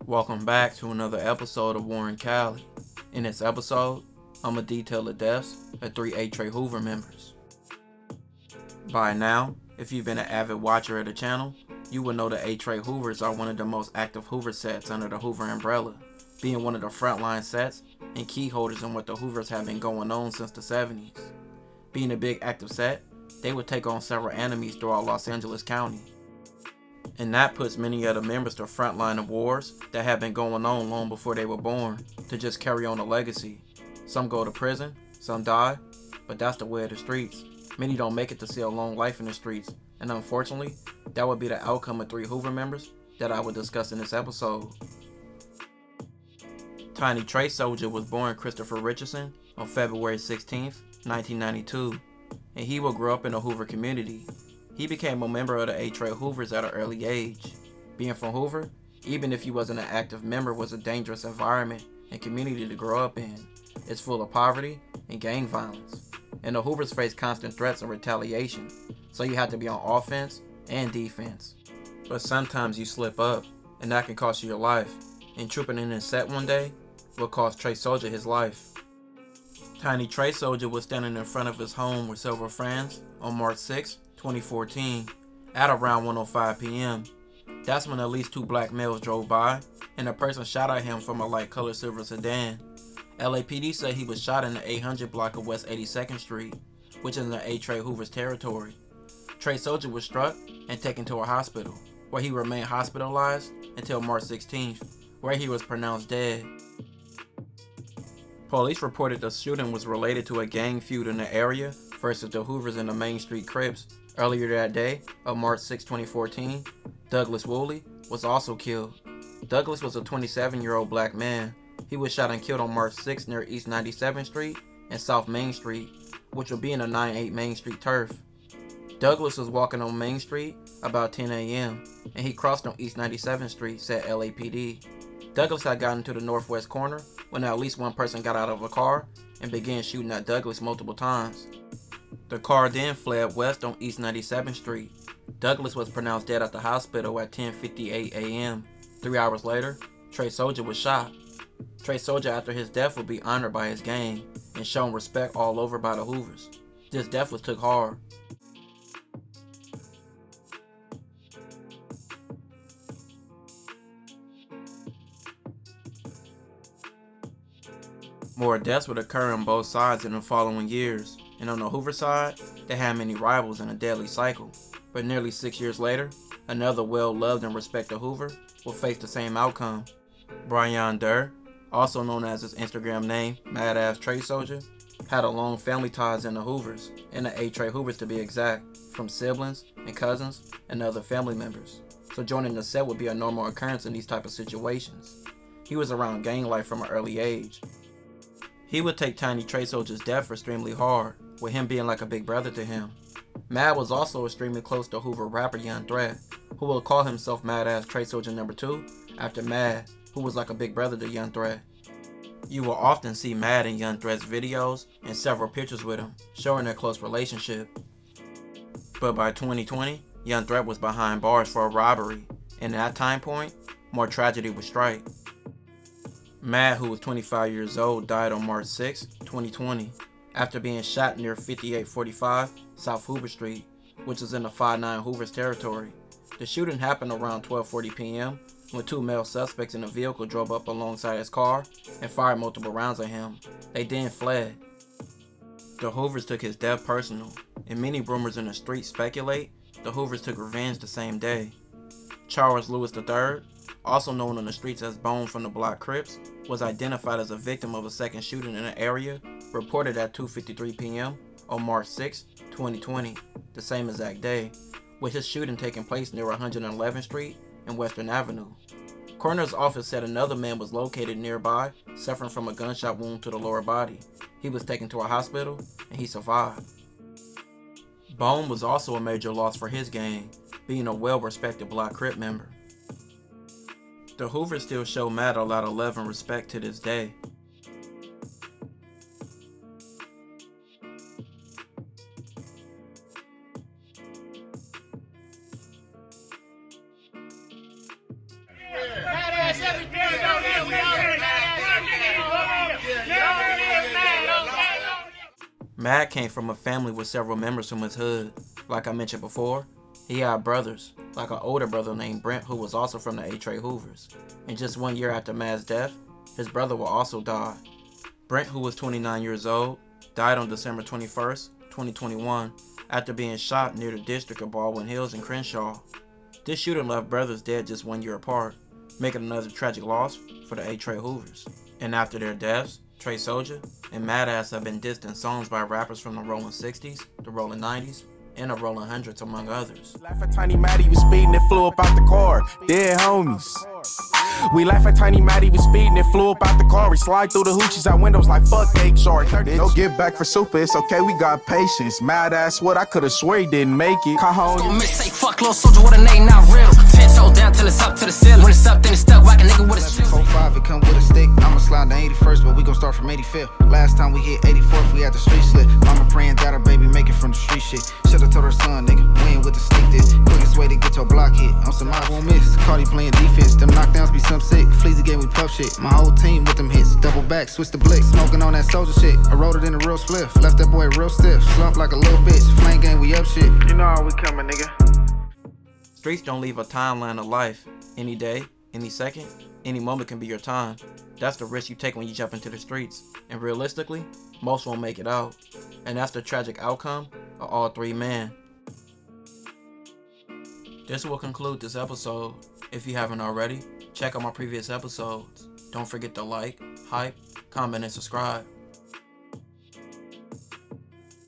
Welcome back to another episode of Warren Cali. In this episode, I'm going to detail the deaths of 3 Trey Hoover members. By now, if you've been an avid watcher of the channel, you will know the Trey Hoovers are one of the most active Hoover sets under the Hoover umbrella, being one of the frontline sets and key holders in what the Hoovers have been going on since the 70s. Being a big active set, they would take on several enemies throughout Los Angeles County. And that puts many of the members to frontline of wars that have been going on long before they were born, to just carry on the legacy. Some go to prison, some die, but that's the way of the streets. Many don't make it to see a long life in the streets, and unfortunately, that would be the outcome of 3 Hoover members that I will discuss in this episode. Tiny Trey Soldier was born Christopher Richardson on February 16th, 1992, and he will grow up in the Hoover community. He became a member of the Trey Hoovers at an early age. Being from Hoover, even if he wasn't an active member, was a dangerous environment and community to grow up in. It's full of poverty and gang violence, and the Hoovers face constant threats of retaliation, so you have to be on offense and defense. But sometimes you slip up, and that can cost you your life, and trooping in his set one day will cost Trey Soldier his life. Tiny Trey Soldier was standing in front of his home with several friends on March 6, 2014, at around 1:05 p.m. That's when at least 2 black males drove by, and a person shot at him from a light colored silver sedan. LAPD said he was shot in the 800 block of West 82nd Street, which is in the Trey Hoover's territory. Trey Soldier was struck and taken to a hospital, where he remained hospitalized until March 16th, where he was pronounced dead. Police reported the shooting was related to a gang feud in the area versus the Hoovers and the Main Street Crips. Earlier that day, of March 6, 2014, Douglas Woolley was also killed. Douglas was a 27-year-old black man. He was shot and killed on March 6 near East 97th Street and South Main Street, which would be in the 98 Main Street turf. Douglas was walking on Main Street about 10 a.m. and he crossed on East 97th Street, said LAPD. Douglas had gotten to the northwest corner when at least one person got out of a car and began shooting at Douglas multiple times. The car then fled west on East 97th Street. Douglas was pronounced dead at the hospital at 10:58 a.m. 3 hours later, Trey Soldier was shot. Trey Soldier, after his death, would be honored by his gang and shown respect all over by the Hoovers. This death was took hard. More deaths would occur on both sides in the following years, and on the Hoover side, they had many rivals in a deadly cycle. But nearly 6 years later, another well-loved and respected Hoover will face the same outcome. Brayon Durr, also known as his Instagram name, Madass Trey Soldier, had a long family ties in the Hoovers, and the Trey Hoovers to be exact, from siblings and cousins and other family members. So joining the set would be a normal occurrence in these type of situations. He was around gang life from an early age. He would take Tiny Trey Soldier's death extremely hard, with him being like a big brother to him. Mad was also extremely close to Hoover rapper Young Threat, who will call himself Madass Trey Soldier No. 2 after Mad, who was like a big brother to Young Threat. You will often see Mad in Young Threat's videos and several pictures with him, showing their close relationship. But by 2020, Young Threat was behind bars for a robbery, and at that time point, more tragedy would strike. Mad, who was 25 years old, died on March 6, 2020, after being shot near 5845 South Hoover Street, which is in the 59 Hoovers territory. The shooting happened around 12:40 p.m. when 2 male suspects in a vehicle drove up alongside his car and fired multiple rounds at him. They then fled. The Hoovers took his death personal, and many rumors in the street speculate the Hoovers took revenge the same day. Charles Lewis III, also known in the streets as Bone from the Block Crips, was identified as a victim of a second shooting in an area reported at 2:53 p.m. on March 6, 2020, the same exact day, with his shooting taking place near 111th Street and Western Avenue. Coroner's office said another man was located nearby, suffering from a gunshot wound to the lower body. He was taken to a hospital, and he survived. Bone was also a major loss for his gang, being a well-respected Block Crip member. The Hoovers still show Mad a lot of love and respect to this day. Badass every day. Matt came from a family with several members from his hood. Like I mentioned before, he had brothers, like an older brother named Brent who was also from the Tiny Trey Hoovers. And just 1 year after Matt's death, his brother will also die. Brent, who was 29 years old, died on December 21st, 2021, after being shot near the district of Baldwin Hills in Crenshaw. This shooting left brothers dead just 1 year apart, making another tragic loss for the Tiny Trey Hoovers. And after their deaths, Trey Soldier and Mad Ass have been dissed in songs by rappers from the rolling 60s, the rolling 90s, and the rolling 100s, among others. Laugh at Tiny Matty was speeding and flew up out the car. Dead homies. We laugh at Tiny Matty was speeding and flew up out the car. We slide through the hoochies out windows like fuck HR. No give back for super, it's okay, we got patience. Mad ass what I could've swore he didn't make it. Cajon. Say fuck little soldier with a name not real. 10 toes down till it's up to the ceiling. When it's up, then it's stuck. Whack a nigga with a strip. 4-5, it come with a stick. I'ma slide to 81st, but we gon' start from 85th. Last time we hit 84th, we had the street slip. Mama praying that her baby make it from the street shit. Should've told her son, nigga, we ain't with the sneak this. Quickest way to get your block hit. On some I won't miss. Cardi playing defense. Them knockdowns be some sick. Fleazy gave me puff shit. My whole team with them hits. Double back, switch the blick. Smoking on that soldier shit. I wrote it in a real spliff. Left that boy real stiff. Slump like a little bitch. Flame game, we up shit. You know how we coming, nigga. Streets don't leave a timeline of life. Any day, any second, any moment can be your time. That's the risk you take when you jump into the streets. And realistically, most won't make it out. And that's the tragic outcome of all three men. This will conclude this episode. If you haven't already, check out my previous episodes. Don't forget to like, hype, comment, and subscribe.